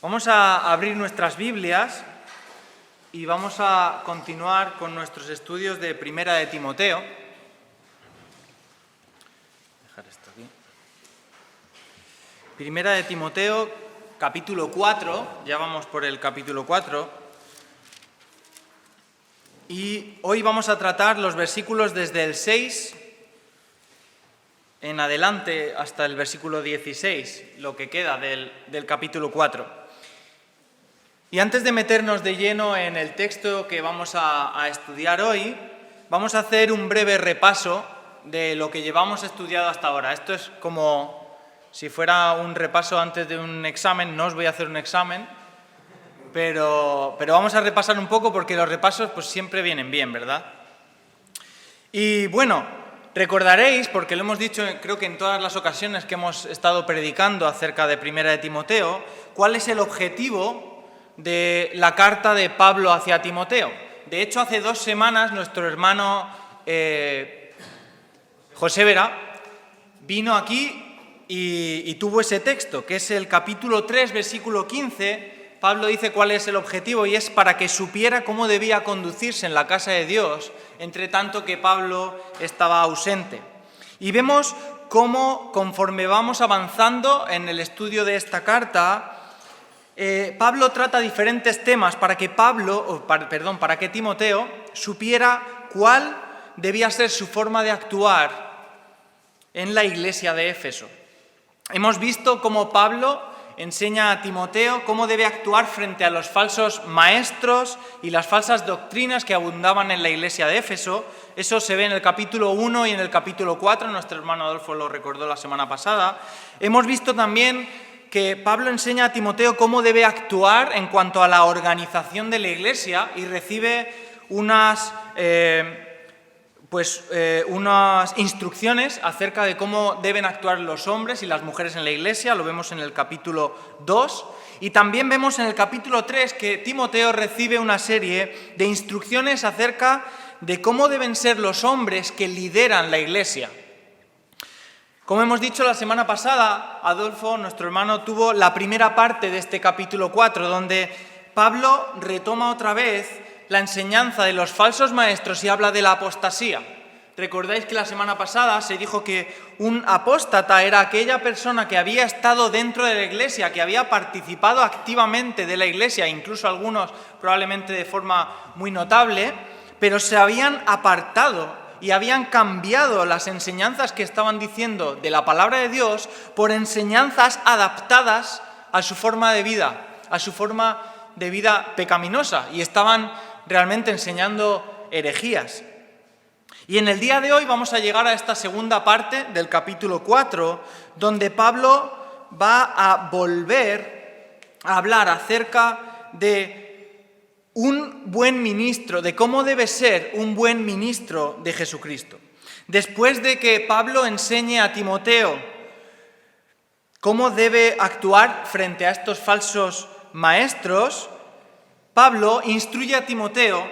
Vamos a abrir nuestras Biblias y vamos a continuar con nuestros estudios de Primera de Timoteo. Dejar esto aquí. Primera de Timoteo, capítulo 4, ya vamos por el capítulo 4. Y hoy vamos a tratar los versículos desde el 6 en adelante hasta el versículo 16, lo que queda del capítulo 4. Y antes de meternos de lleno en el texto que vamos a estudiar hoy, vamos a hacer un breve repaso de lo que llevamos estudiado hasta ahora. Esto es como si fuera un repaso antes de un examen. No os voy a hacer un examen, pero vamos a repasar un poco porque los repasos pues siempre vienen bien, ¿verdad? Y bueno, recordaréis, porque lo hemos dicho creo que en todas las ocasiones que hemos estado predicando acerca de Primera de Timoteo, cuál es el objetivo de la carta de Pablo hacia Timoteo. De hecho, hace 2 semanas nuestro hermano José Vera vino aquí y tuvo ese texto, que es el capítulo 3, versículo 15. Pablo dice cuál es el objetivo y es para que supiera cómo debía conducirse en la casa de Dios, entre tanto que Pablo estaba ausente. Y vemos cómo, conforme vamos avanzando en el estudio de esta carta, Pablo trata diferentes temas para que Timoteo supiera cuál debía ser su forma de actuar en la iglesia de Éfeso. Hemos visto cómo Pablo enseña a Timoteo cómo debe actuar frente a los falsos maestros y las falsas doctrinas que abundaban en la iglesia de Éfeso. Eso se ve en el capítulo 1 y en el capítulo 4, nuestro hermano Adolfo lo recordó la semana pasada. Hemos visto también que Pablo enseña a Timoteo cómo debe actuar en cuanto a la organización de la iglesia y recibe unas instrucciones acerca de cómo deben actuar los hombres y las mujeres en la iglesia. Lo vemos en el capítulo 2. Y también vemos en el capítulo 3 que Timoteo recibe una serie de instrucciones acerca de cómo deben ser los hombres que lideran la iglesia. Como hemos dicho la semana pasada, Adolfo, nuestro hermano, tuvo la primera parte de este capítulo 4, donde Pablo retoma otra vez la enseñanza de los falsos maestros y habla de la apostasía. Recordáis que la semana pasada se dijo que un apóstata era aquella persona que había estado dentro de la iglesia, que había participado activamente de la iglesia, incluso algunos probablemente de forma muy notable, pero se habían apartado y habían cambiado las enseñanzas que estaban diciendo de la palabra de Dios por enseñanzas adaptadas a su forma de vida, pecaminosa, y estaban realmente enseñando herejías. Y en el día de hoy vamos a llegar a esta segunda parte del capítulo 4, donde Pablo va a volver a hablar acerca de un buen ministro, de cómo debe ser un buen ministro de Jesucristo. Después de que Pablo enseñe a Timoteo cómo debe actuar frente a estos falsos maestros, Pablo instruye a Timoteo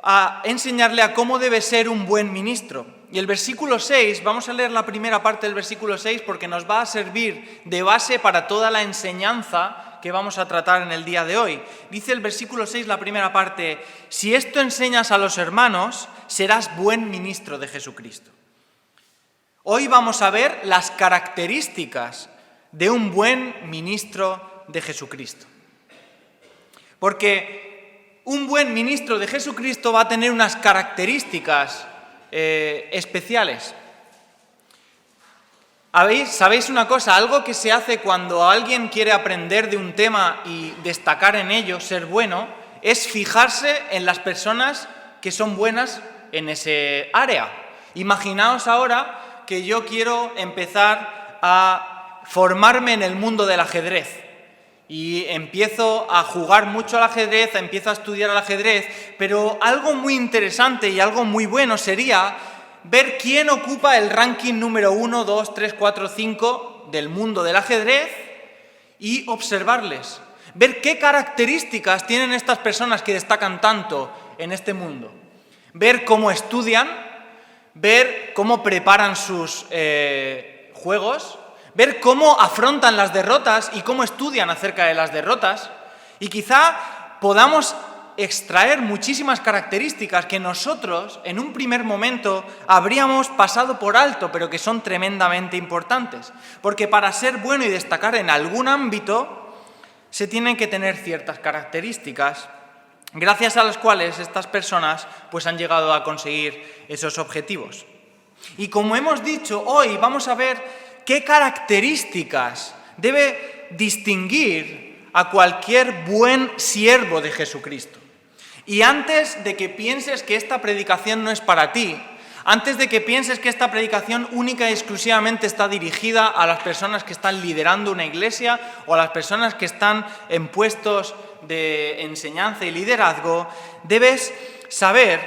a enseñarle a cómo debe ser un buen ministro. Y el versículo 6, vamos a leer la primera parte del versículo 6 porque nos va a servir de base para toda la enseñanza que vamos a tratar en el día de hoy. Dice el versículo 6, la primera parte: si esto enseñas a los hermanos, serás buen ministro de Jesucristo. Hoy vamos a ver las características de un buen ministro de Jesucristo. Porque un buen ministro de Jesucristo va a tener unas características especiales. ¿Sabéis una cosa? Algo que se hace cuando alguien quiere aprender de un tema y destacar en ello, ser bueno, es fijarse en las personas que son buenas en ese área. Imaginaos ahora que yo quiero empezar a formarme en el mundo del ajedrez y empiezo a jugar mucho al ajedrez, empiezo a estudiar al ajedrez, pero algo muy interesante y algo muy bueno sería ver quién ocupa el ranking número 1, 2, 3, 4, 5 del mundo del ajedrez y observarles. Ver qué características tienen estas personas que destacan tanto en este mundo. Ver cómo estudian, ver cómo preparan sus juegos, ver cómo afrontan las derrotas y cómo estudian acerca de las derrotas, y quizá podamos extraer muchísimas características que nosotros en un primer momento habríamos pasado por alto, pero que son tremendamente importantes. Porque para ser bueno y destacar en algún ámbito, se tienen que tener ciertas características, gracias a las cuales estas personas pues, han llegado a conseguir esos objetivos. Y como hemos dicho, hoy vamos a ver qué características debe distinguir a cualquier buen siervo de Jesucristo. Y antes de que pienses que esta predicación no es para ti, antes de que pienses que esta predicación única y exclusivamente está dirigida a las personas que están liderando una iglesia o a las personas que están en puestos de enseñanza y liderazgo, debes saber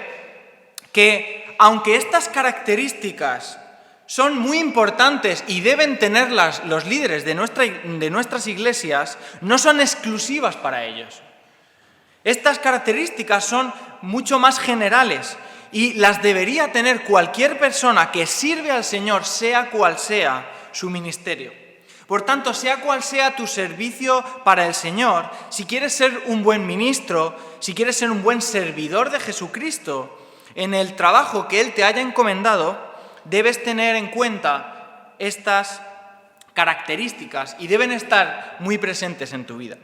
que aunque estas características son muy importantes y deben tenerlas los líderes de nuestras iglesias, no son exclusivas para ellos. Estas características son mucho más generales y las debería tener cualquier persona que sirve al Señor, sea cual sea su ministerio. Por tanto, sea cual sea tu servicio para el Señor, si quieres ser un buen ministro, si quieres ser un buen servidor de Jesucristo, en el trabajo que Él te haya encomendado, debes tener en cuenta estas características y deben estar muy presentes en tu vida.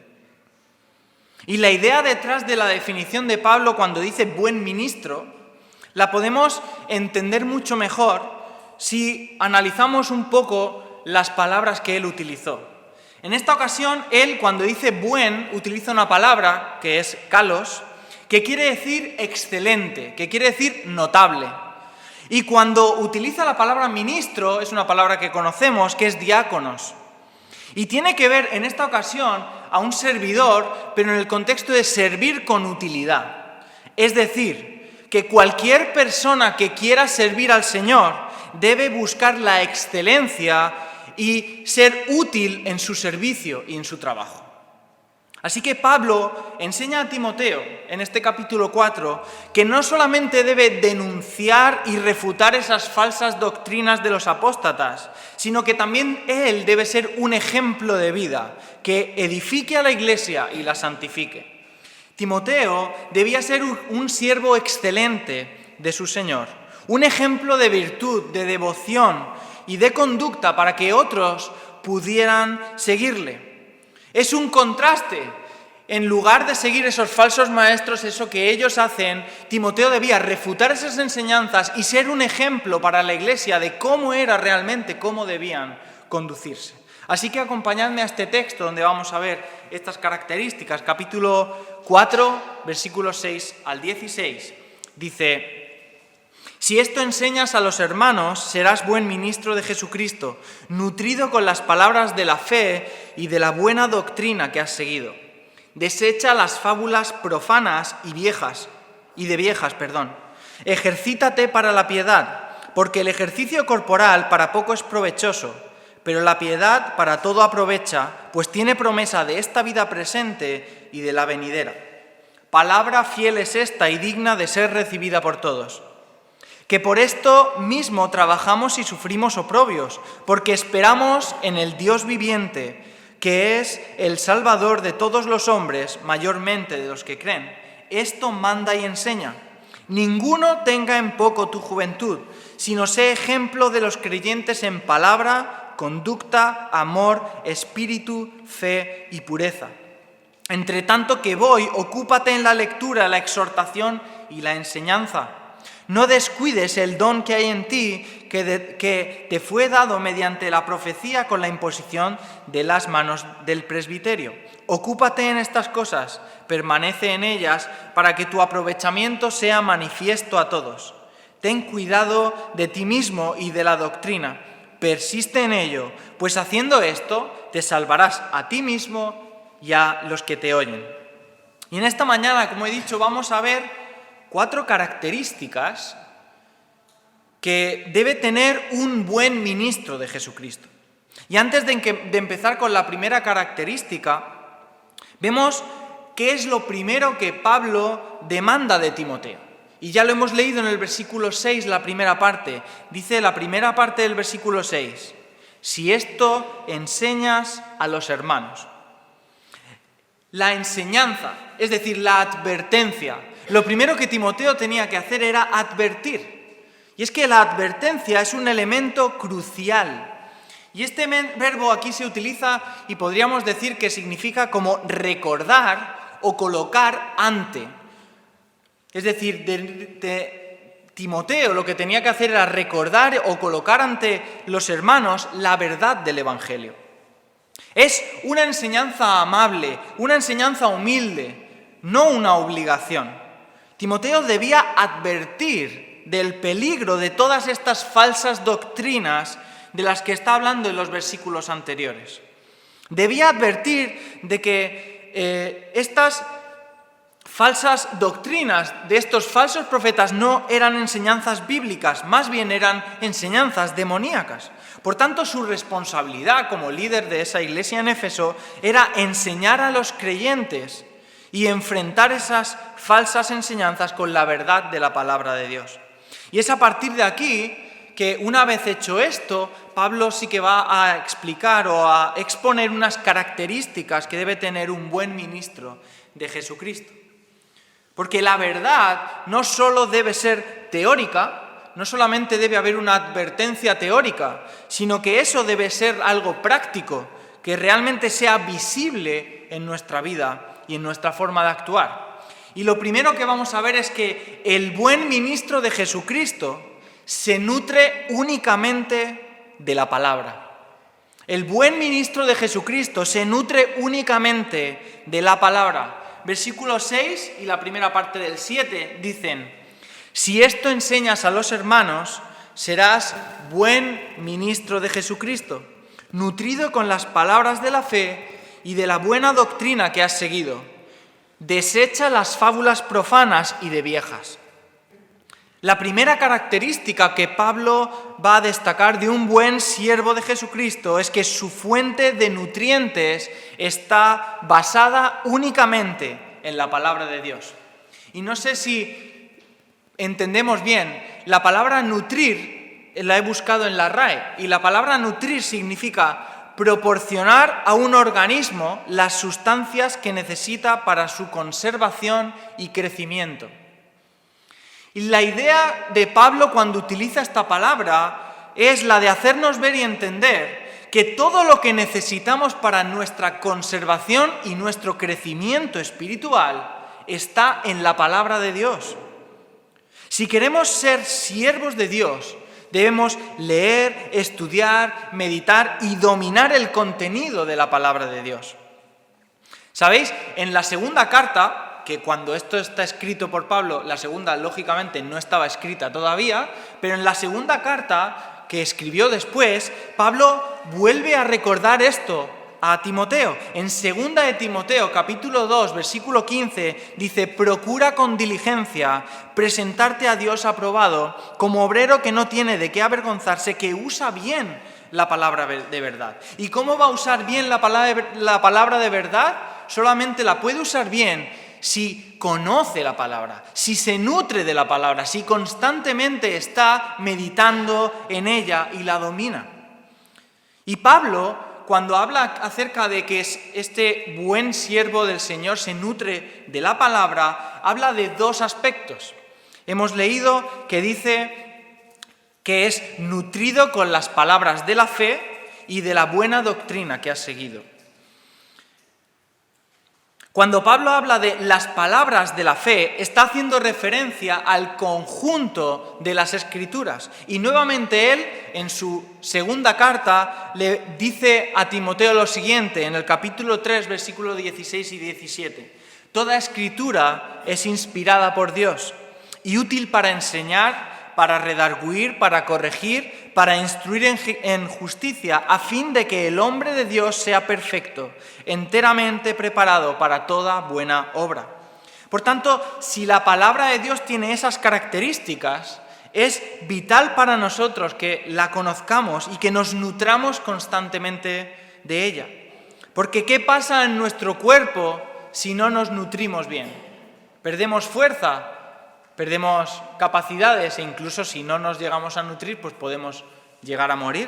Y la idea detrás de la definición de Pablo cuando dice buen ministro, la podemos entender mucho mejor si analizamos un poco las palabras que él utilizó. En esta ocasión, él cuando dice buen, utiliza una palabra que es kalos, que quiere decir excelente, que quiere decir notable. Y cuando utiliza la palabra ministro, es una palabra que conocemos, que es diáconos. Y tiene que ver en esta ocasión a un servidor, pero en el contexto de servir con utilidad. Es decir, que cualquier persona que quiera servir al Señor debe buscar la excelencia y ser útil en su servicio y en su trabajo. Así que Pablo enseña a Timoteo, en este capítulo 4, que no solamente debe denunciar y refutar esas falsas doctrinas de los apóstatas, sino que también él debe ser un ejemplo de vida, que edifique a la iglesia y la santifique. Timoteo debía ser un siervo excelente de su Señor, un ejemplo de virtud, de devoción y de conducta para que otros pudieran seguirle. Es un contraste. En lugar de seguir esos falsos maestros, eso que ellos hacen, Timoteo debía refutar esas enseñanzas y ser un ejemplo para la iglesia de cómo era realmente, cómo debían conducirse. Así que acompañadme a este texto donde vamos a ver estas características. Capítulo 4, versículos 6 al 16. Dice: si esto enseñas a los hermanos, serás buen ministro de Jesucristo, nutrido con las palabras de la fe y de la buena doctrina que has seguido. Desecha las fábulas profanas y viejas. Ejercítate para la piedad, porque el ejercicio corporal para poco es provechoso, pero la piedad para todo aprovecha, pues tiene promesa de esta vida presente y de la venidera. Palabra fiel es esta y digna de ser recibida por todos. Que por esto mismo trabajamos y sufrimos oprobios, porque esperamos en el Dios viviente, que es el Salvador de todos los hombres, mayormente de los que creen. Esto manda y enseña. Ninguno tenga en poco tu juventud, sino sé ejemplo de los creyentes en palabra, conducta, amor, espíritu, fe y pureza. Entre tanto que voy, ocúpate en la lectura, la exhortación y la enseñanza. No descuides el don que hay en ti, que te fue dado mediante la profecía con la imposición de las manos del presbiterio. Ocúpate en estas cosas, permanece en ellas, para que tu aprovechamiento sea manifiesto a todos. Ten cuidado de ti mismo y de la doctrina. Persiste en ello, pues haciendo esto te salvarás a ti mismo y a los que te oyen. Y en esta mañana, como he dicho, vamos a ver 4 características que debe tener un buen ministro de Jesucristo. Y antes de empezar con la primera característica, vemos qué es lo primero que Pablo demanda de Timoteo. Y ya lo hemos leído en el versículo 6, la primera parte. Dice la primera parte del versículo 6: si esto enseñas a los hermanos. La enseñanza, es decir, la advertencia. Lo primero que Timoteo tenía que hacer era advertir. Y es que la advertencia es un elemento crucial. Y este verbo aquí se utiliza y podríamos decir que significa como recordar o colocar ante. Es decir, Timoteo lo que tenía que hacer era recordar o colocar ante los hermanos la verdad del Evangelio. Es una enseñanza amable, una enseñanza humilde, no una obligación. Timoteo debía advertir del peligro de todas estas falsas doctrinas de las que está hablando en los versículos anteriores. Debía advertir de que estas falsas doctrinas de estos falsos profetas no eran enseñanzas bíblicas, más bien eran enseñanzas demoníacas. Por tanto, su responsabilidad como líder de esa iglesia en Éfeso era enseñar a los creyentes y enfrentar esas falsas enseñanzas con la verdad de la palabra de Dios. Y es a partir de aquí que, una vez hecho esto, Pablo sí que va a explicar o a exponer unas características que debe tener un buen ministro de Jesucristo. Porque la verdad no solo debe ser teórica, no solamente debe haber una advertencia teórica, sino que eso debe ser algo práctico, que realmente sea visible en nuestra vida y en nuestra forma de actuar. Y lo primero que vamos a ver es que el buen ministro de Jesucristo se nutre únicamente de la palabra. El buen ministro de Jesucristo se nutre únicamente de la palabra. Versículo 6 y la primera parte del 7 dicen: si esto enseñas a los hermanos, serás buen ministro de Jesucristo, nutrido con las palabras de la fe y de la buena doctrina que has seguido. Desecha las fábulas profanas y de viejas. La primera característica que Pablo va a destacar de un buen siervo de Jesucristo es que su fuente de nutrientes está basada únicamente en la palabra de Dios. Y no sé si entendemos bien, la palabra nutrir la he buscado en la RAE, y la palabra nutrir significa proporcionar a un organismo las sustancias que necesita para su conservación y crecimiento. Y la idea de Pablo cuando utiliza esta palabra es la de hacernos ver y entender que todo lo que necesitamos para nuestra conservación y nuestro crecimiento espiritual está en la palabra de Dios. Si queremos ser siervos de Dios, debemos leer, estudiar, meditar y dominar el contenido de la palabra de Dios. ¿Sabéis? En la segunda carta, que cuando esto está escrito por Pablo, la segunda lógicamente no estaba escrita todavía, pero en la segunda carta que escribió después, Pablo vuelve a recordar esto a Timoteo. En 2 de Timoteo, capítulo 2, versículo 15, dice: procura con diligencia presentarte a Dios aprobado, como obrero que no tiene de qué avergonzarse, que usa bien la palabra de verdad. ¿Y cómo va a usar bien la palabra de verdad? Solamente la puede usar bien si conoce la palabra, si se nutre de la palabra, si constantemente está meditando en ella y la domina. Y Pablo, cuando habla acerca de que este buen siervo del Señor se nutre de la palabra, habla de dos aspectos. Hemos leído que dice que es nutrido con las palabras de la fe y de la buena doctrina que has seguido. Cuando Pablo habla de las palabras de la fe, está haciendo referencia al conjunto de las Escrituras. Y nuevamente él, en su segunda carta, le dice a Timoteo lo siguiente, en el capítulo 3, versículos 16 y 17. Toda Escritura es inspirada por Dios y útil para enseñar, para redarguir, para corregir, para instruir en justicia, a fin de que el hombre de Dios sea perfecto, enteramente preparado para toda buena obra. Por tanto, si la palabra de Dios tiene esas características, es vital para nosotros que la conozcamos y que nos nutramos constantemente de ella. Porque ¿qué pasa en nuestro cuerpo si no nos nutrimos bien? Perdemos fuerza, perdemos capacidades e incluso si no nos llegamos a nutrir, pues podemos llegar a morir.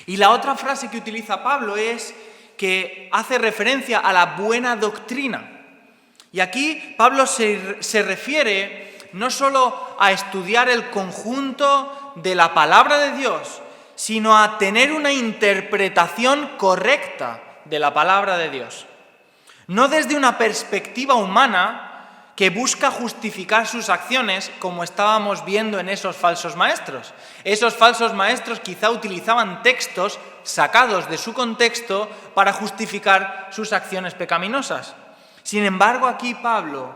Y la otra frase que utiliza Pablo es que hace referencia a la buena doctrina. Y aquí Pablo se refiere no solo a estudiar el conjunto de la palabra de Dios, sino a tener una interpretación correcta de la palabra de Dios. No desde una perspectiva humana que busca justificar sus acciones, como estábamos viendo en esos falsos maestros. Esos falsos maestros quizá utilizaban textos sacados de su contexto para justificar sus acciones pecaminosas. Sin embargo, aquí Pablo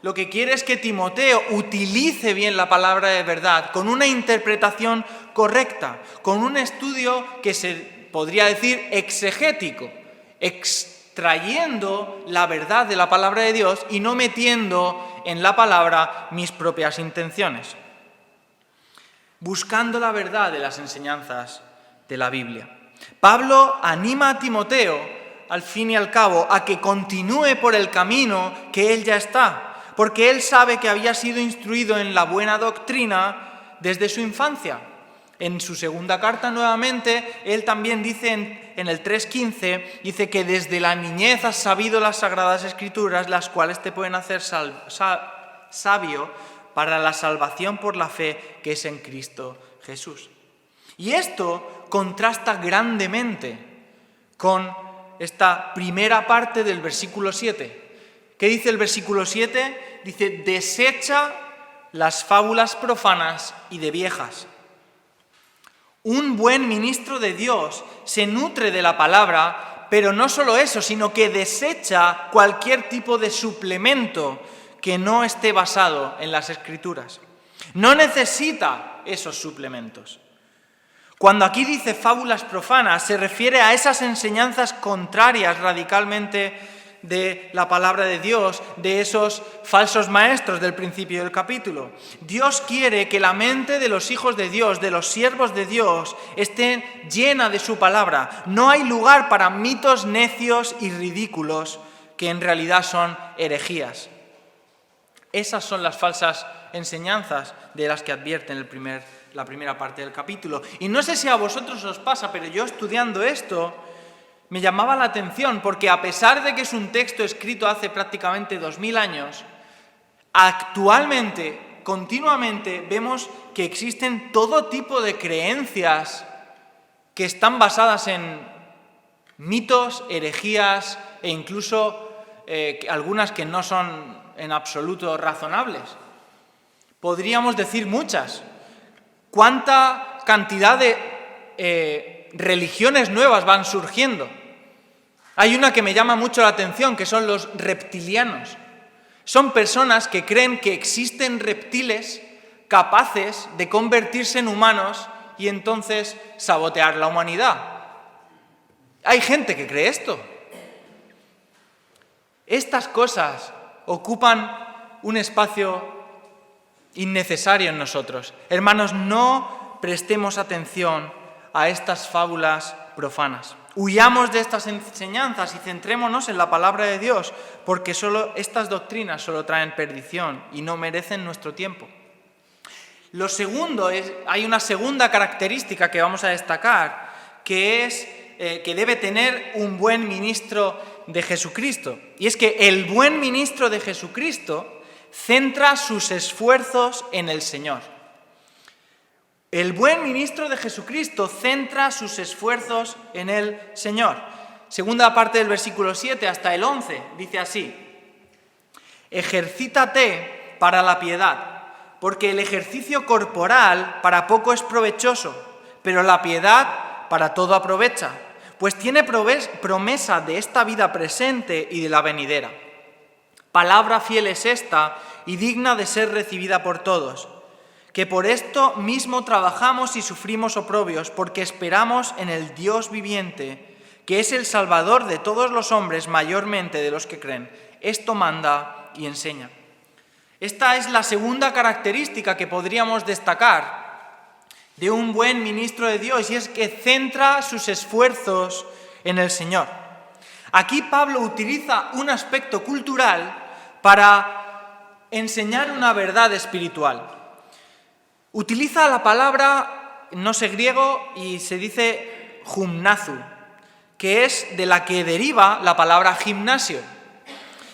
lo que quiere es que Timoteo utilice bien la palabra de verdad, con una interpretación correcta, con un estudio que se podría decir exegético, extrayendo la verdad de la palabra de Dios y no metiendo en la palabra mis propias intenciones. Buscando la verdad de las enseñanzas de la Biblia. Pablo anima a Timoteo, al fin y al cabo, a que continúe por el camino que él ya está, porque él sabe que había sido instruido en la buena doctrina desde su infancia. En su segunda carta, nuevamente, él también dice en el 3:15, dice que desde la niñez has sabido las Sagradas Escrituras, las cuales te pueden hacer sabio para la salvación por la fe que es en Cristo Jesús. Y esto contrasta grandemente con esta primera parte del versículo 7. ¿Qué dice el versículo 7? Dice, desecha las fábulas profanas y de viejas. Un buen ministro de Dios se nutre de la palabra, pero no solo eso, sino que desecha cualquier tipo de suplemento que no esté basado en las Escrituras. No necesita esos suplementos. Cuando aquí dice fábulas profanas, se refiere a esas enseñanzas contrarias radicalmente de la palabra de Dios, de esos falsos maestros del principio del capítulo. Dios quiere que la mente de los hijos de Dios, de los siervos de Dios, esté llena de su palabra. No hay lugar para mitos necios y ridículos que en realidad son herejías. Esas son las falsas enseñanzas de las que advierten la primera parte del capítulo. Y no sé si a vosotros os pasa, pero yo estudiando esto me llamaba la atención porque a pesar de que es un texto escrito hace prácticamente 2000 años, actualmente, continuamente, vemos que existen todo tipo de creencias que están basadas en mitos, herejías e incluso algunas que no son en absoluto razonables. Podríamos decir muchas. ¿Cuánta cantidad de religiones nuevas van surgiendo? Hay una que me llama mucho la atención, que son los reptilianos. Son personas que creen que existen reptiles capaces de convertirse en humanos y entonces sabotear la humanidad. Hay gente que cree esto. Estas cosas ocupan un espacio innecesario en nosotros. Hermanos, no prestemos atención a estas fábulas profanas. Huyamos de estas enseñanzas y centrémonos en la palabra de Dios, porque solo estas doctrinas solo traen perdición y no merecen nuestro tiempo. Lo segundo es, hay una segunda característica que vamos a destacar, que es que debe tener un buen ministro de Jesucristo. Y es que el buen ministro de Jesucristo centra sus esfuerzos en el Señor. El buen ministro de Jesucristo centra sus esfuerzos en el Señor. Segunda parte del versículo 7 hasta el 11, dice así: ejercítate para la piedad, porque el ejercicio corporal para poco es provechoso, pero la piedad para todo aprovecha, pues tiene promesa de esta vida presente y de la venidera. Palabra fiel es esta y digna de ser recibida por todos, que por esto mismo trabajamos y sufrimos oprobios, porque esperamos en el Dios viviente, que es el Salvador de todos los hombres, mayormente de los que creen. Esto manda y enseña. Esta es la segunda característica que podríamos destacar de un buen ministro de Dios, y es que centra sus esfuerzos en el Señor. Aquí Pablo utiliza un aspecto cultural para enseñar una verdad espiritual. Utiliza la palabra, no sé griego, y se dice gymnazo, que es de la que deriva la palabra gimnasio.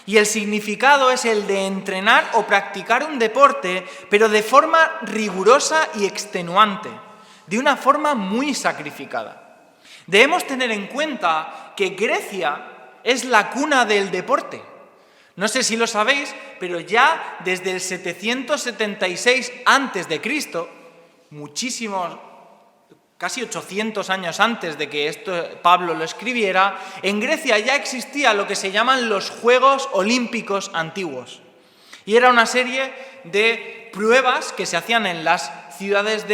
Y el significado es el de entrenar o practicar un deporte, pero de forma rigurosa y extenuante, de una forma muy sacrificada. Debemos tener en cuenta que Grecia es la cuna del deporte. No sé si lo sabéis, pero ya desde el 776 a.C., muchísimos, casi 800 años antes de que Pablo lo escribiera, en Grecia ya existía lo que se llaman los Juegos Olímpicos Antiguos. Y era una serie de pruebas que se hacían en las ciudades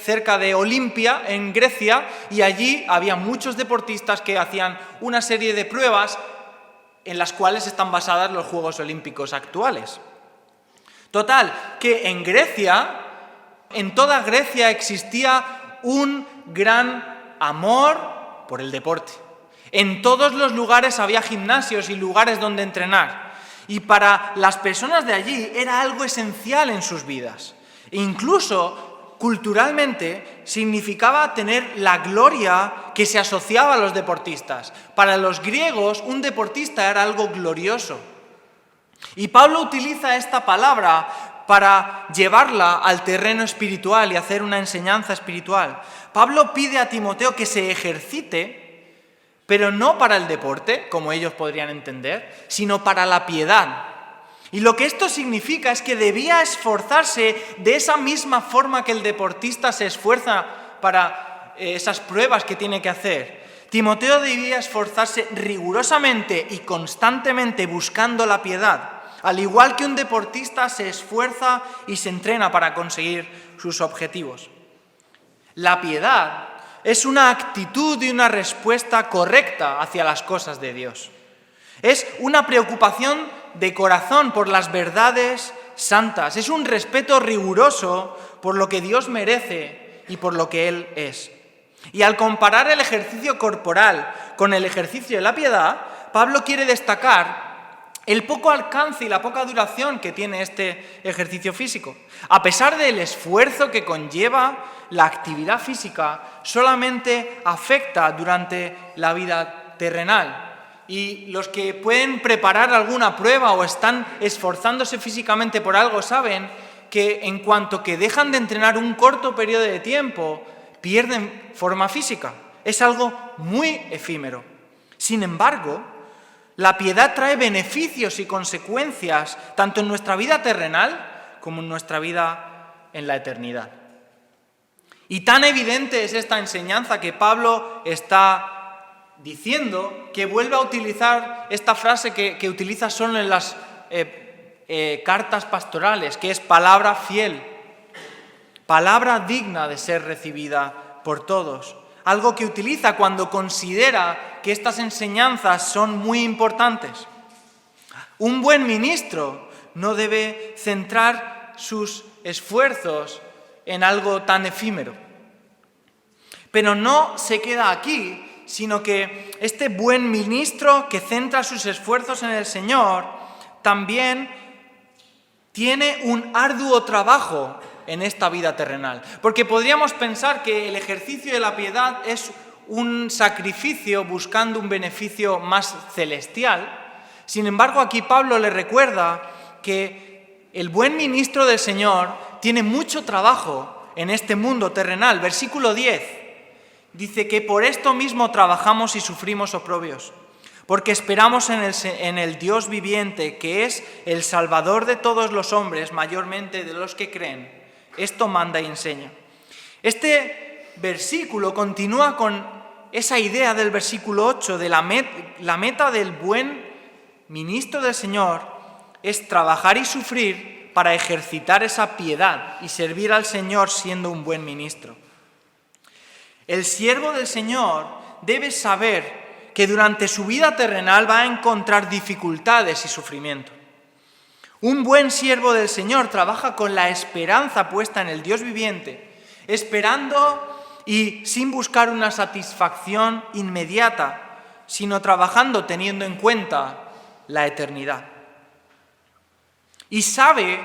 cerca de Olimpia, en Grecia, y allí había muchos deportistas que hacían una serie de pruebas en las cuales están basadas los Juegos Olímpicos actuales. Total, que en Grecia, en toda Grecia existía un gran amor por el deporte. En todos los lugares había gimnasios y lugares donde entrenar. Y para las personas de allí era algo esencial en sus vidas. E incluso, culturalmente, significaba tener la gloria que se asociaba a los deportistas. Para los griegos, un deportista era algo glorioso. Y Pablo utiliza esta palabra para llevarla al terreno espiritual y hacer una enseñanza espiritual. Pablo pide a Timoteo que se ejercite, pero no para el deporte, como ellos podrían entender, sino para la piedad. Y lo que esto significa es que debía esforzarse de esa misma forma que el deportista se esfuerza para esas pruebas que tiene que hacer. Timoteo debía esforzarse rigurosamente y constantemente buscando la piedad, al igual que un deportista se esfuerza y se entrena para conseguir sus objetivos. La piedad es una actitud y una respuesta correcta hacia las cosas de Dios. Es una preocupación de corazón por las verdades santas. Es un respeto riguroso por lo que Dios merece y por lo que Él es. Y al comparar el ejercicio corporal con el ejercicio de la piedad, Pablo quiere destacar el poco alcance y la poca duración que tiene este ejercicio físico. A pesar del esfuerzo que conlleva, la actividad física solamente afecta durante la vida terrenal. Y los que pueden preparar alguna prueba o están esforzándose físicamente por algo saben que en cuanto que dejan de entrenar un corto periodo de tiempo, pierden forma física. Es algo muy efímero. Sin embargo, la piedad trae beneficios y consecuencias tanto en nuestra vida terrenal como en nuestra vida en la eternidad. Y tan evidente es esta enseñanza que Pablo está diciendo que vuelve a utilizar esta frase que utiliza solo en las cartas pastorales, que es palabra fiel, palabra digna de ser recibida por todos. Algo que utiliza cuando considera que estas enseñanzas son muy importantes. Un buen ministro no debe centrar sus esfuerzos en algo tan efímero. Pero no se queda aquí, sino que este buen ministro que centra sus esfuerzos en el Señor también tiene un arduo trabajo en esta vida terrenal. Porque podríamos pensar que el ejercicio de la piedad es un sacrificio buscando un beneficio más celestial. Sin embargo, aquí Pablo le recuerda que el buen ministro del Señor tiene mucho trabajo en este mundo terrenal. Versículo 10 dice que por esto mismo trabajamos y sufrimos oprobios, porque esperamos en el Dios viviente, que es el Salvador de todos los hombres, mayormente de los que creen. Esto manda y enseña. Este versículo continúa con esa idea del versículo 8 de la meta del buen ministro del Señor es trabajar y sufrir para ejercitar esa piedad y servir al Señor siendo un buen ministro. El siervo del Señor debe saber que durante su vida terrenal va a encontrar dificultades y sufrimiento. Un buen siervo del Señor trabaja con la esperanza puesta en el Dios viviente, esperando y sin buscar una satisfacción inmediata, sino trabajando teniendo en cuenta la eternidad. Y sabe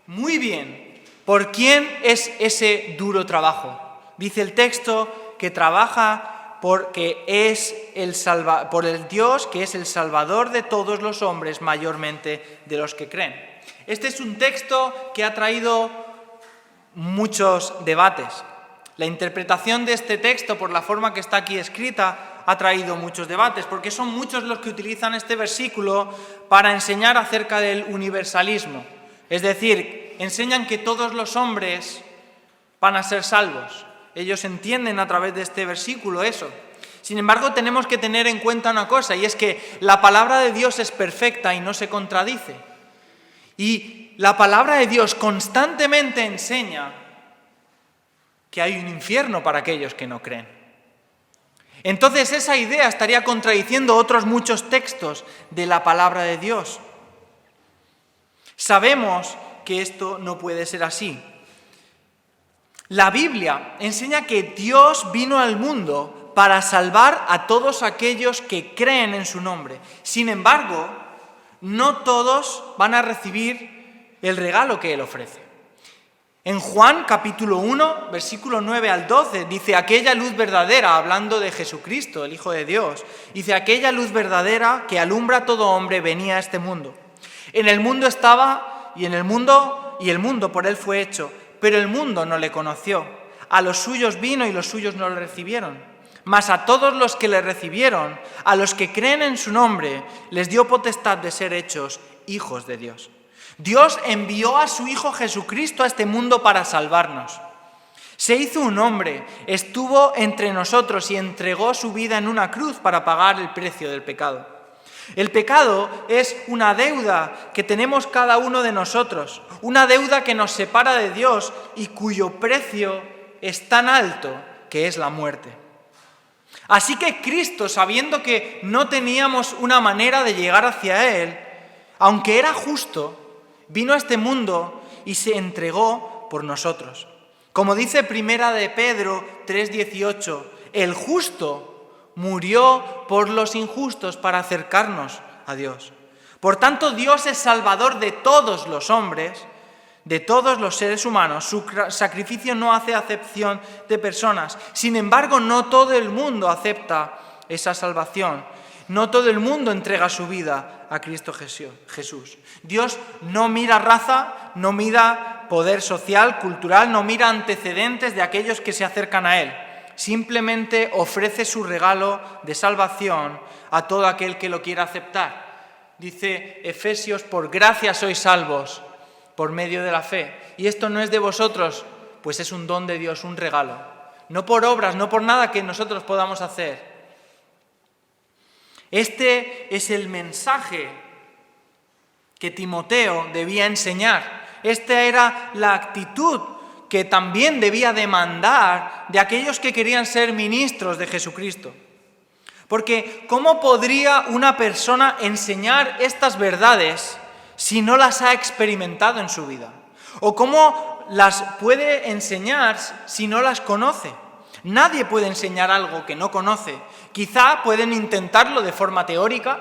muy bien por quién es ese duro trabajo. Dice el texto que trabaja por el Dios que es el Salvador de todos los hombres, mayormente de los que creen. Este es un texto que ha traído muchos debates. La interpretación de este texto, por la forma que está aquí escrita, ha traído muchos debates, porque son muchos los que utilizan este versículo para enseñar acerca del universalismo. Es decir, enseñan que todos los hombres van a ser salvos. Ellos entienden a través de este versículo eso. Sin embargo, tenemos que tener en cuenta una cosa, y es que la palabra de Dios es perfecta y no se contradice. Y la palabra de Dios constantemente enseña que hay un infierno para aquellos que no creen. Entonces, esa idea estaría contradiciendo otros muchos textos de la palabra de Dios. Sabemos que esto no puede ser así. La Biblia enseña que Dios vino al mundo para salvar a todos aquellos que creen en su nombre. Sin embargo, no todos van a recibir el regalo que Él ofrece. En Juan capítulo 1, versículo 9 al 12, dice: aquella luz verdadera, hablando de Jesucristo, el Hijo de Dios, dice: aquella luz verdadera que alumbra a todo hombre venía a este mundo. En el mundo estaba, y el mundo por Él fue hecho, pero el mundo no le conoció. A los suyos vino y los suyos no le recibieron. Mas a todos los que le recibieron, a los que creen en su nombre, les dio potestad de ser hechos hijos de Dios. Dios envió a su Hijo Jesucristo a este mundo para salvarnos. Se hizo un hombre, estuvo entre nosotros y entregó su vida en una cruz para pagar el precio del pecado. El pecado es una deuda que tenemos cada uno de nosotros, una deuda que nos separa de Dios y cuyo precio es tan alto que es la muerte. Así que Cristo, sabiendo que no teníamos una manera de llegar hacia Él, aunque era justo, vino a este mundo y se entregó por nosotros. Como dice Primera de Pedro 3:18, el justo murió por los injustos para acercarnos a Dios. Por tanto, Dios es salvador de todos los hombres, de todos los seres humanos. Su sacrificio no hace acepción de personas. Sin embargo, no todo el mundo acepta esa salvación. No todo el mundo entrega su vida a Cristo Jesús. Dios no mira raza, no mira poder social, cultural, no mira antecedentes de aquellos que se acercan a Él. Simplemente ofrece su regalo de salvación a todo aquel que lo quiera aceptar. Dice Efesios: por gracia sois salvos por medio de la fe. Y esto no es de vosotros, pues es un don de Dios, un regalo. No por obras, no por nada que nosotros podamos hacer. Este es el mensaje que Timoteo debía enseñar. Esta era la actitud que también debía demandar de aquellos que querían ser ministros de Jesucristo. Porque ¿cómo podría una persona enseñar estas verdades si no las ha experimentado en su vida? ¿O cómo las puede enseñar si no las conoce? Nadie puede enseñar algo que no conoce. Quizá pueden intentarlo de forma teórica,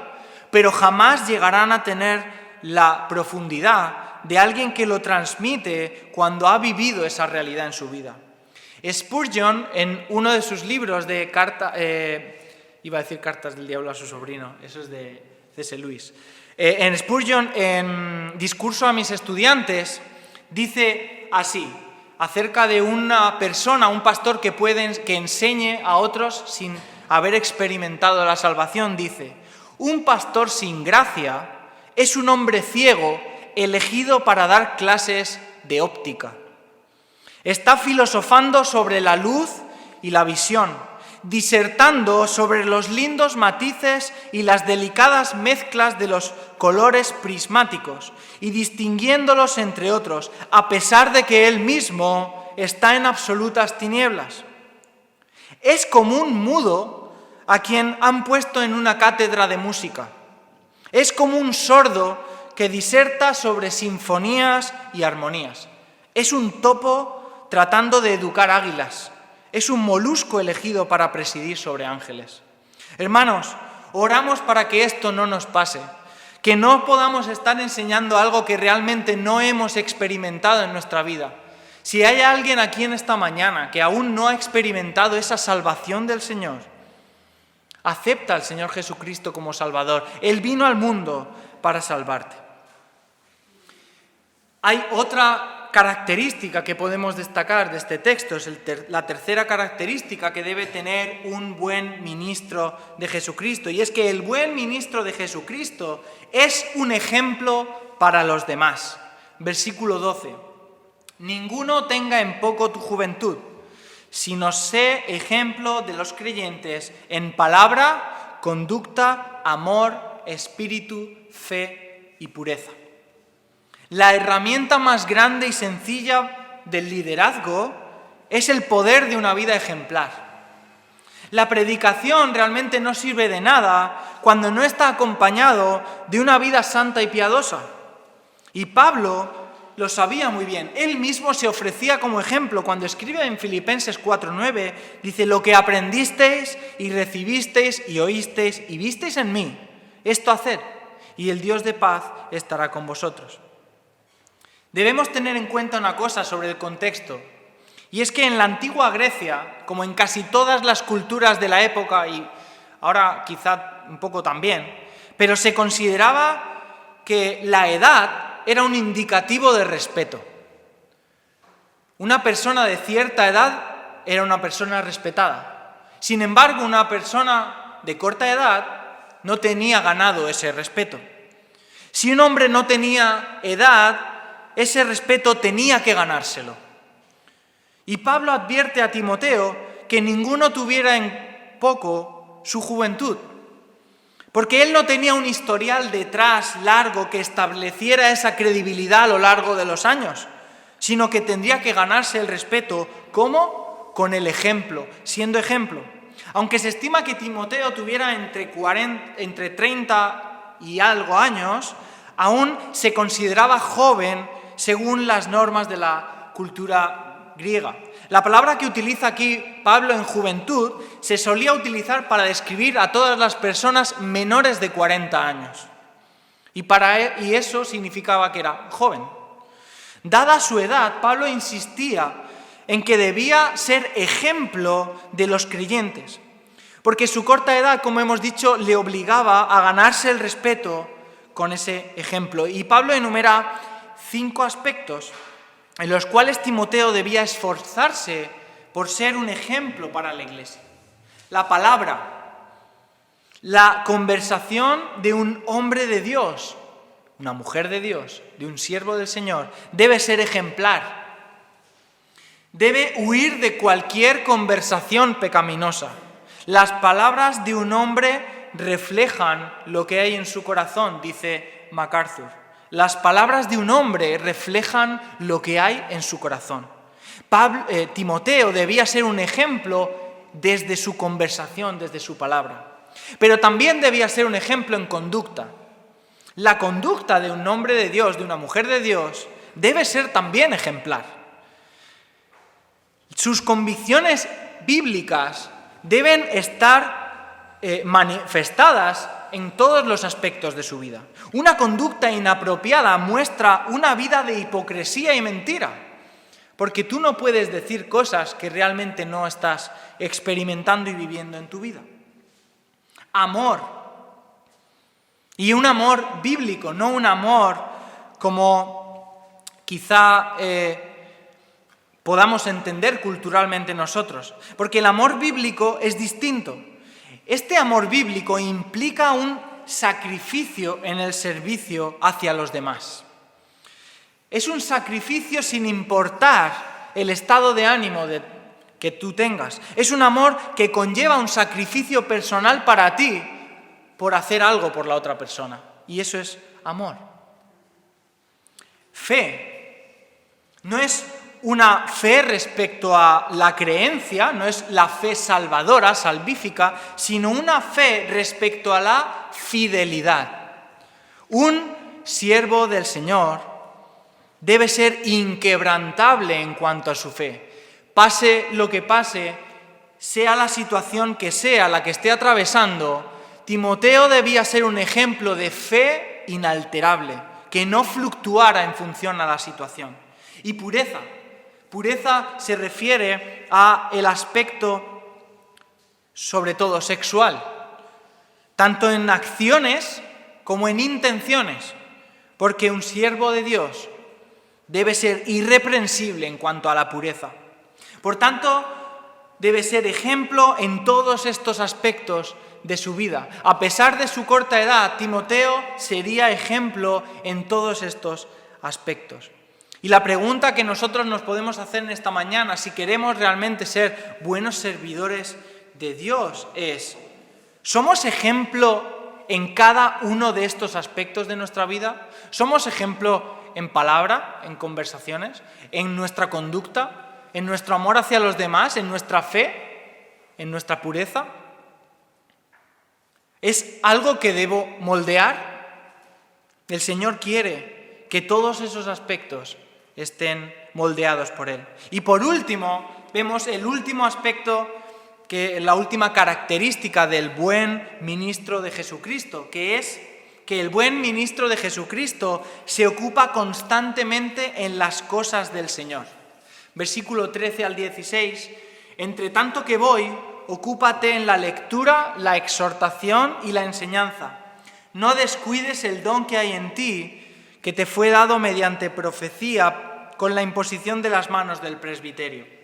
pero jamás llegarán a tener la profundidad de alguien que lo transmite cuando ha vivido esa realidad en su vida. Spurgeon, en uno de sus libros de cartas del diablo a su sobrino, eso es de C.S. Lewis. En Spurgeon, en Discurso a mis estudiantes, dice así, acerca de una persona, un pastor que enseñe a otros sin haber experimentado la salvación, dice: un pastor sin gracia es un hombre ciego elegido para dar clases de óptica. Está filosofando sobre la luz y la visión, disertando sobre los lindos matices y las delicadas mezclas de los colores prismáticos y distinguiéndolos entre otros, a pesar de que él mismo está en absolutas tinieblas. Es como un mudo a quien han puesto en una cátedra de música. Es como un sordo que diserta sobre sinfonías y armonías. Es un topo tratando de educar águilas. Es un molusco elegido para presidir sobre ángeles. Hermanos, oramos para que esto no nos pase, que no podamos estar enseñando algo que realmente no hemos experimentado en nuestra vida. Si hay alguien aquí en esta mañana que aún no ha experimentado esa salvación del Señor, Acepta al Señor Jesucristo como Salvador. Él vino al mundo para salvarte. Hay otra característica que podemos destacar de este texto, es la tercera característica que debe tener un buen ministro de Jesucristo, y es que el buen ministro de Jesucristo es un ejemplo para los demás. Versículo 12. Ninguno tenga en poco tu juventud, sino sé ejemplo de los creyentes en palabra, conducta, amor, espíritu, fe y pureza. La herramienta más grande y sencilla del liderazgo es el poder de una vida ejemplar. La predicación realmente no sirve de nada cuando no está acompañado de una vida santa y piadosa. Y Pablo lo sabía muy bien. Él mismo se ofrecía como ejemplo. Cuando escribe en Filipenses 4:9, dice: lo que aprendisteis y recibisteis y oísteis y visteis en mí, esto haced, y el Dios de paz estará con vosotros. Debemos tener en cuenta una cosa sobre el contexto, y es que en la antigua Grecia, como en casi todas las culturas de la época, y ahora quizá un poco también, pero se consideraba que la edad era un indicativo de respeto. Una persona de cierta edad era una persona respetada. Sin embargo, una persona de corta edad no tenía ganado ese respeto. Si un hombre no tenía edad, ese respeto tenía que ganárselo. Y Pablo advierte a Timoteo que ninguno tuviera en poco su juventud, porque él no tenía un historial detrás largo que estableciera esa credibilidad a lo largo de los años, sino que tendría que ganarse el respeto. ¿Cómo? Con el ejemplo, siendo ejemplo. Aunque se estima que Timoteo tuviera entre 30 y algo años, aún se consideraba joven según las normas de la cultura griega. La palabra que utiliza aquí Pablo en juventud se solía utilizar para describir a todas las personas menores de 40 años. Y eso significaba que era joven. Dada su edad, Pablo insistía en que debía ser ejemplo de los creyentes, porque su corta edad, como hemos dicho, le obligaba a ganarse el respeto con ese ejemplo. Y Pablo enumera 5 aspectos en los cuales Timoteo debía esforzarse por ser un ejemplo para la iglesia. La palabra, la conversación de un hombre de Dios, una mujer de Dios, de un siervo del Señor, debe ser ejemplar. Debe huir de cualquier conversación pecaminosa. Las palabras de un hombre reflejan lo que hay en su corazón, dice MacArthur. Las palabras de un hombre reflejan lo que hay en su corazón. Timoteo debía ser un ejemplo desde su conversación, desde su palabra. Pero también debía ser un ejemplo en conducta. La conducta de un hombre de Dios, de una mujer de Dios, debe ser también ejemplar. Sus convicciones bíblicas deben estar manifestadas en todos los aspectos de su vida. Una conducta inapropiada muestra una vida de hipocresía y mentira, porque tú no puedes decir cosas que realmente no estás experimentando y viviendo en tu vida. Amor. Y un amor bíblico, no un amor como quizá podamos entender culturalmente nosotros, porque el amor bíblico es distinto. Este amor bíblico implica un sacrificio en el servicio hacia los demás. Es un sacrificio sin importar el estado de ánimo que tú tengas. Es un amor que conlleva un sacrificio personal para ti por hacer algo por la otra persona. Y eso es amor. Fe. No es una fe respecto a la creencia, no es la fe salvadora, salvífica, sino una fe respecto a la fidelidad. Un siervo del Señor debe ser inquebrantable en cuanto a su fe. Pase lo que pase, sea la situación que sea la que esté atravesando, Timoteo debía ser un ejemplo de fe inalterable, que no fluctuara en función a la situación. Y pureza. Pureza se refiere a el aspecto, sobre todo sexual, tanto en acciones como en intenciones, porque un siervo de Dios debe ser irreprensible en cuanto a la pureza. Por tanto, debe ser ejemplo en todos estos aspectos de su vida. A pesar de su corta edad, Timoteo sería ejemplo en todos estos aspectos. Y la pregunta que nosotros nos podemos hacer en esta mañana, si queremos realmente ser buenos servidores de Dios, es: ¿somos ejemplo en cada uno de estos aspectos de nuestra vida? ¿Somos ejemplo en palabra, en conversaciones, en nuestra conducta, en nuestro amor hacia los demás, en nuestra fe, en nuestra pureza? ¿Es algo que debo moldear? El Señor quiere que todos esos aspectos estén moldeados por Él. Y por último, vemos el último aspecto, la última característica del buen ministro de Jesucristo, que es que el buen ministro de Jesucristo se ocupa constantemente en las cosas del Señor. Versículo 13 al 16, entre tanto que voy, ocúpate en la lectura, la exhortación y la enseñanza. No descuides el don que hay en ti, que te fue dado mediante profecía con la imposición de las manos del presbiterio.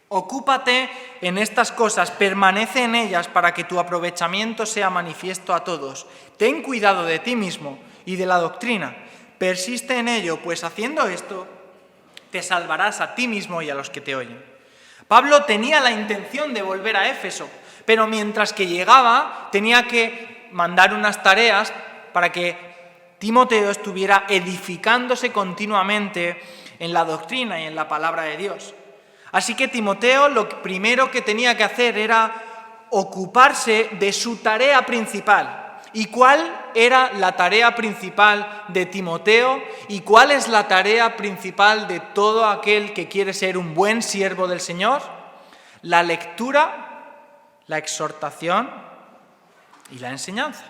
Ocúpate en estas cosas, permanece en ellas para que tu aprovechamiento sea manifiesto a todos. Ten cuidado de ti mismo y de la doctrina. Persiste en ello, pues haciendo esto te salvarás a ti mismo y a los que te oyen. Pablo tenía la intención de volver a Éfeso, pero mientras que llegaba tenía que mandar unas tareas para que Timoteo estuviera edificándose continuamente en la doctrina y en la palabra de Dios. Así que Timoteo lo primero que tenía que hacer era ocuparse de su tarea principal. ¿Y cuál era la tarea principal de Timoteo? ¿Y cuál es la tarea principal de todo aquel que quiere ser un buen siervo del Señor? La lectura, la exhortación y la enseñanza.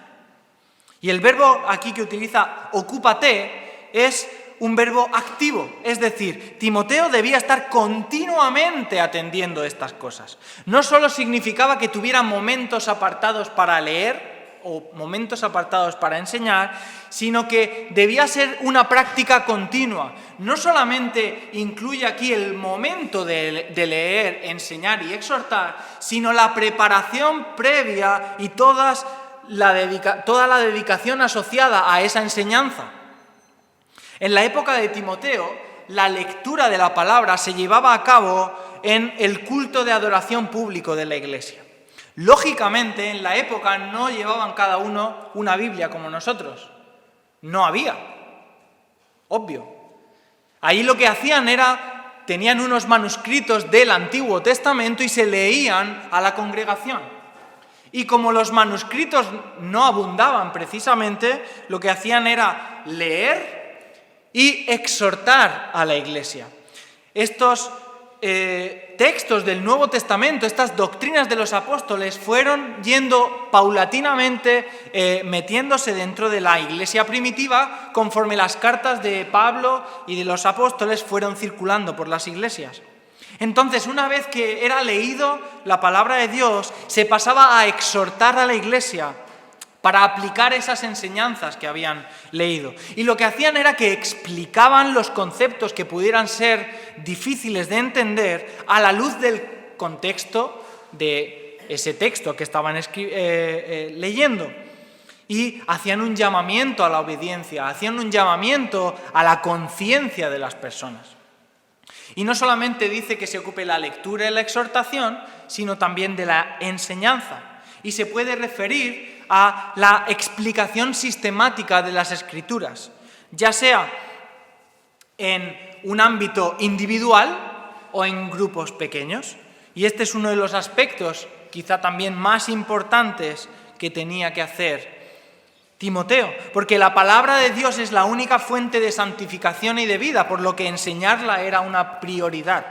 Y el verbo aquí que utiliza ocúpate es un verbo activo, es decir, Timoteo debía estar continuamente atendiendo estas cosas. No solo significaba que tuviera momentos apartados para leer o momentos apartados para enseñar, sino que debía ser una práctica continua. No solamente incluye aquí el momento de leer, enseñar y exhortar, sino la preparación previa y toda la dedicación asociada a esa enseñanza. En la época de Timoteo, la lectura de la palabra se llevaba a cabo en el culto de adoración público de la iglesia. Lógicamente, en la época no llevaban cada uno una Biblia como nosotros. No había. Obvio. Ahí lo que hacían era, tenían unos manuscritos del Antiguo Testamento y se leían a la congregación. Y como los manuscritos no abundaban precisamente, lo que hacían era leer y exhortar a la iglesia. Estos textos del Nuevo Testamento, estas doctrinas de los apóstoles, fueron yendo paulatinamente, metiéndose dentro de la iglesia primitiva, conforme las cartas de Pablo y de los apóstoles fueron circulando por las iglesias. Entonces, una vez que era leído la palabra de Dios, se pasaba a exhortar a la iglesia para aplicar esas enseñanzas que habían leído. Y lo que hacían era que explicaban los conceptos que pudieran ser difíciles de entender a la luz del contexto de ese texto que estaban leyendo. Y hacían un llamamiento a la obediencia, hacían un llamamiento a la conciencia de las personas. Y no solamente dice que se ocupe la lectura y la exhortación, sino también de la enseñanza. Y se puede referir a la explicación sistemática de las Escrituras, ya sea en un ámbito individual o en grupos pequeños. Y este es uno de los aspectos, quizá también más importantes, que tenía que hacer Timoteo, porque la palabra de Dios es la única fuente de santificación y de vida, por lo que enseñarla era una prioridad.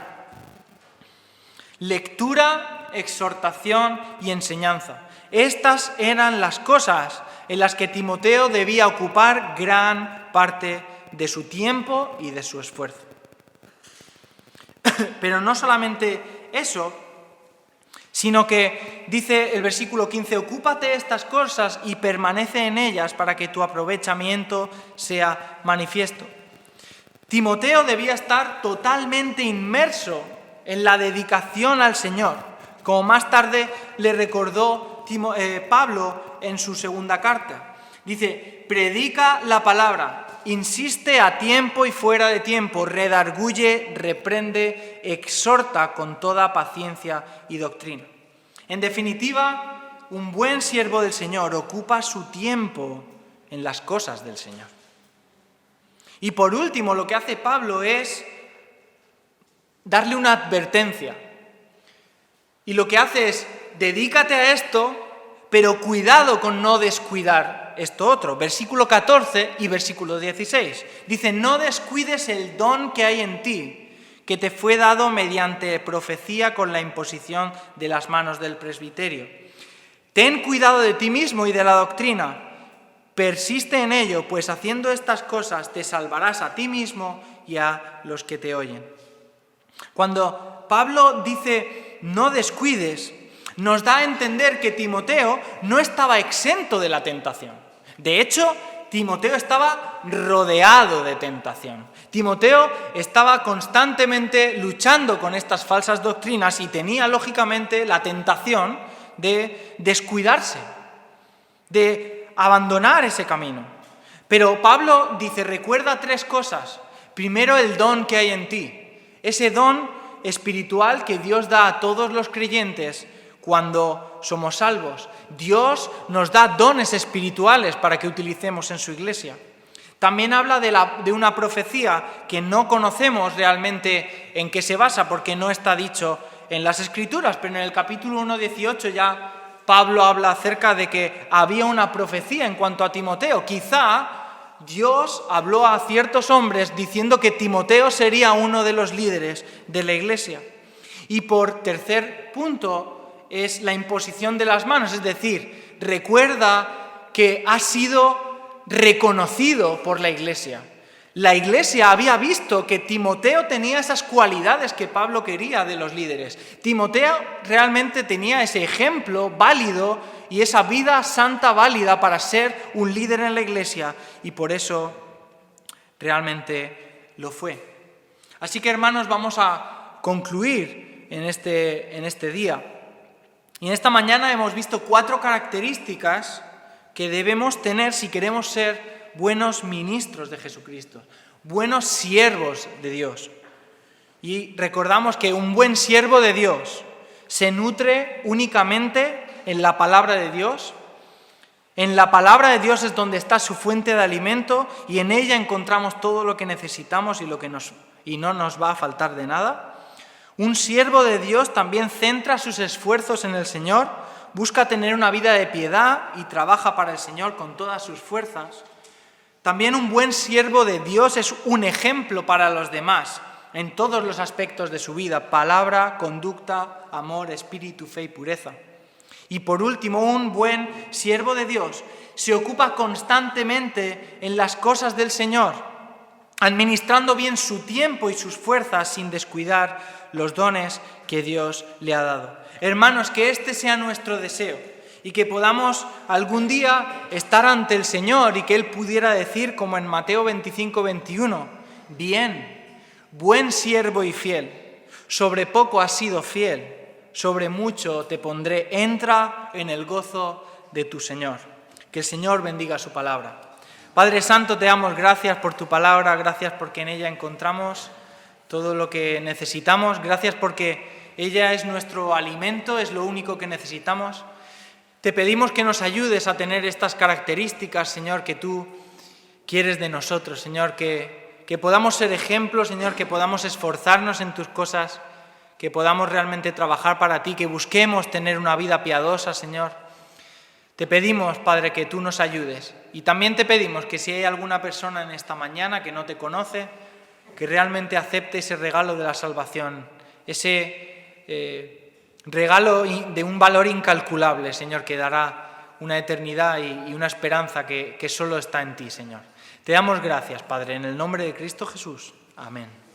Lectura, exhortación y enseñanza. Estas eran las cosas en las que Timoteo debía ocupar gran parte de su tiempo y de su esfuerzo. Pero no solamente eso, sino que dice el versículo 15, ocúpate de estas cosas y permanece en ellas para que tu aprovechamiento sea manifiesto. Timoteo debía estar totalmente inmerso en la dedicación al Señor, como más tarde le recordó Pablo en su segunda carta. Dice, predica la palabra, insiste a tiempo y fuera de tiempo, redarguye, reprende, exhorta con toda paciencia y doctrina. En definitiva, un buen siervo del Señor ocupa su tiempo en las cosas del Señor. Y por último, lo que hace Pablo es darle una advertencia. Y lo que hace es, dedícate a esto, pero cuidado con no descuidar esto otro. Versículo 14 y versículo 16. Dice, no descuides el don que hay en ti, que te fue dado mediante profecía con la imposición de las manos del presbiterio. Ten cuidado de ti mismo y de la doctrina. Persiste en ello, pues haciendo estas cosas te salvarás a ti mismo y a los que te oyen. Cuando Pablo dice no descuides, nos da a entender que Timoteo no estaba exento de la tentación. De hecho, Timoteo estaba rodeado de tentación. Timoteo estaba constantemente luchando con estas falsas doctrinas y tenía, lógicamente, la tentación de descuidarse, de abandonar ese camino. Pero Pablo dice, recuerda tres cosas. Primero, el don que hay en ti. Ese don espiritual que Dios da a todos los creyentes cuando somos salvos. Dios nos da dones espirituales para que utilicemos en su iglesia. También habla de una profecía que no conocemos realmente en qué se basa, porque no está dicho en las Escrituras, pero en el capítulo 1:18 ya Pablo habla acerca de que había una profecía en cuanto a Timoteo. Quizá Dios habló a ciertos hombres diciendo que Timoteo sería uno de los líderes de la iglesia. Y por tercer punto es la imposición de las manos, es decir, recuerda que ha sido reconocido por la iglesia. La iglesia había visto que Timoteo tenía esas cualidades que Pablo quería de los líderes. Timoteo realmente tenía ese ejemplo válido y esa vida santa válida para ser un líder en la iglesia, y por eso realmente lo fue. Así que, hermanos, vamos a concluir en este día. Y en esta mañana hemos visto 4 características que debemos tener si queremos ser buenos ministros de Jesucristo, buenos siervos de Dios. Y recordamos que un buen siervo de Dios se nutre únicamente en la palabra de Dios. En la palabra de Dios es donde está su fuente de alimento y en ella encontramos todo lo que necesitamos y no nos va a faltar de nada. Un siervo de Dios también centra sus esfuerzos en el Señor, busca tener una vida de piedad y trabaja para el Señor con todas sus fuerzas. También un buen siervo de Dios es un ejemplo para los demás en todos los aspectos de su vida: palabra, conducta, amor, espíritu, fe y pureza. Y por último, un buen siervo de Dios se ocupa constantemente en las cosas del Señor, administrando bien su tiempo y sus fuerzas sin descuidar los dones que Dios le ha dado. Hermanos, que este sea nuestro deseo y que podamos algún día estar ante el Señor y que Él pudiera decir, como en Mateo 25:21, bien, buen siervo y fiel, sobre poco has sido fiel, sobre mucho te pondré, entra en el gozo de tu Señor. Que el Señor bendiga su palabra. Padre Santo, te damos gracias por tu palabra, gracias porque en ella encontramos todo lo que necesitamos, gracias porque ella es nuestro alimento, es lo único que necesitamos. Te pedimos que nos ayudes a tener estas características, Señor, que tú quieres de nosotros, Señor, que podamos ser ejemplos, Señor, que podamos esforzarnos en tus cosas, que podamos realmente trabajar para ti, que busquemos tener una vida piadosa, Señor. Te pedimos, Padre, que tú nos ayudes. Y también te pedimos que si hay alguna persona en esta mañana que no te conoce, que realmente acepte ese regalo de la salvación, ese regalo de un valor incalculable, Señor, que dará una eternidad y una esperanza que solo está en ti, Señor. Te damos gracias, Padre, en el nombre de Cristo Jesús. Amén.